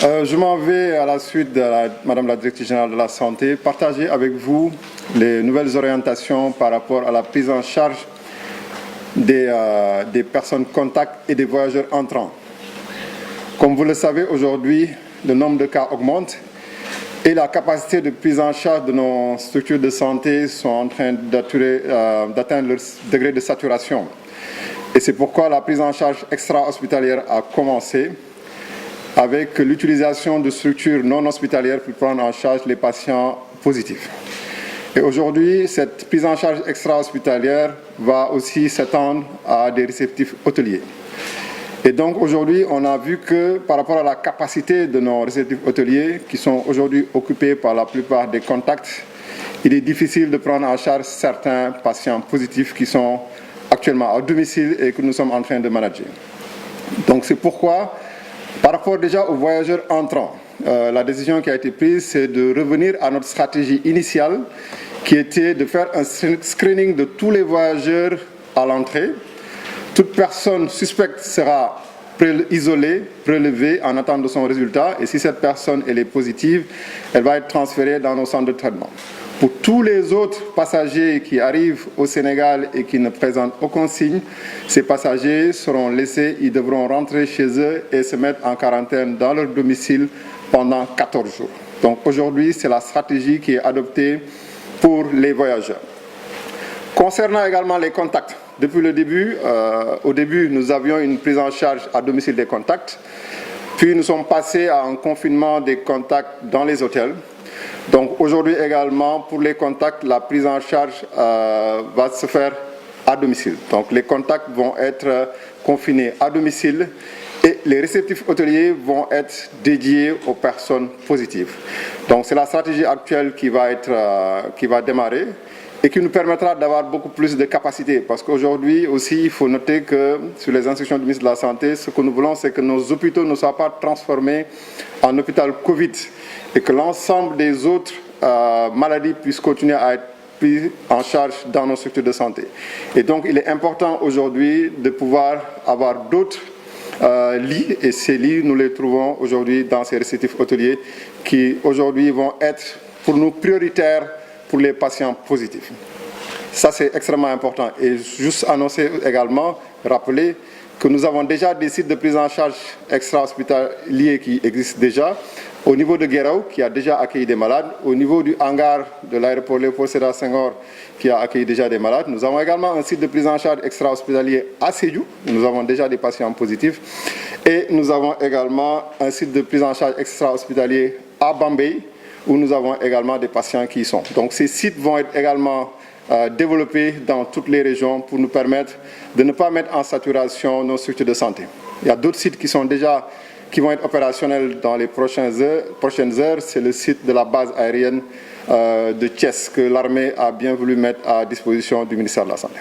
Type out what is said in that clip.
Je m'en vais à la suite de Madame la Directrice Générale de la Santé partager avec vous les nouvelles orientations par rapport à la prise en charge des personnes contacts et des voyageurs entrants. Comme vous le savez, aujourd'hui, le nombre de cas augmente et la capacité de prise en charge de nos structures de santé sont en train d'atteindre leur degré de saturation. Et c'est pourquoi la prise en charge extra-hospitalière a commencé avec l'utilisation de structures non hospitalières pour prendre en charge les patients positifs. Et aujourd'hui, cette prise en charge extra-hospitalière va aussi s'étendre à des réceptifs hôteliers. Et donc aujourd'hui, on a vu que par rapport à la capacité de nos réceptifs hôteliers, qui sont aujourd'hui occupés par la plupart des contacts, il est difficile de prendre en charge certains patients positifs qui sont actuellement à domicile et que nous sommes en train de manager. Donc c'est pourquoi, par rapport déjà aux voyageurs entrants, la décision qui a été prise, c'est de revenir à notre stratégie initiale, qui était de faire un screening de tous les voyageurs à l'entrée. Toute personne suspecte sera isolée, prélevée en attente de son résultat, et si cette personne elle est positive, elle va être transférée dans nos centres de traitement. Pour tous les autres passagers qui arrivent au Sénégal et qui ne présentent aucun signe, ces passagers seront laissés, ils devront rentrer chez eux et se mettre en quarantaine dans leur domicile pendant 14 jours. Donc aujourd'hui, c'est la stratégie qui est adoptée pour les voyageurs. Concernant également les contacts, depuis le début, au début, nous avions une prise en charge à domicile des contacts, puis nous sommes passés à un confinement des contacts dans les hôtels. Donc aujourd'hui également, pour les contacts, la prise en charge va se faire à domicile. Donc les contacts vont être confinés à domicile et les réceptifs hôteliers vont être dédiés aux personnes positives. Donc c'est la stratégie actuelle qui va démarrer et qui nous permettra d'avoir beaucoup plus de capacité. Parce qu'aujourd'hui aussi, il faut noter que sur les instructions du ministre de la Santé, ce que nous voulons, c'est que nos hôpitaux ne soient pas transformés en hôpital Covid et que l'ensemble des autres maladies puissent continuer à être prises en charge dans nos structures de santé. Et donc, il est important aujourd'hui de pouvoir avoir d'autres lits, et ces lits, nous les trouvons aujourd'hui dans ces réceptifs hôteliers qui aujourd'hui vont être pour nous prioritaires pour les patients positifs. Ça, c'est extrêmement important. Et juste annoncer également, rappeler que nous avons déjà des sites de prise en charge extra-hospitaliers qui existent déjà, au niveau de Guéraou, qui a déjà accueilli des malades, au niveau du hangar de l'aéroport Léopold Sédar Senghor, qui a accueilli déjà des malades. Nous avons également un site de prise en charge extra-hospitalier à Sédhiou, nous avons déjà des patients positifs. Et nous avons également un site de prise en charge extra-hospitalier à Bambey, où nous avons également des patients qui y sont. Donc ces sites vont être également développés dans toutes les régions pour nous permettre de ne pas mettre en saturation nos structures de santé. Il y a d'autres sites qui vont être opérationnels dans les prochaines heures. C'est le site de la base aérienne de Thiès que l'armée a bien voulu mettre à disposition du ministère de la Santé.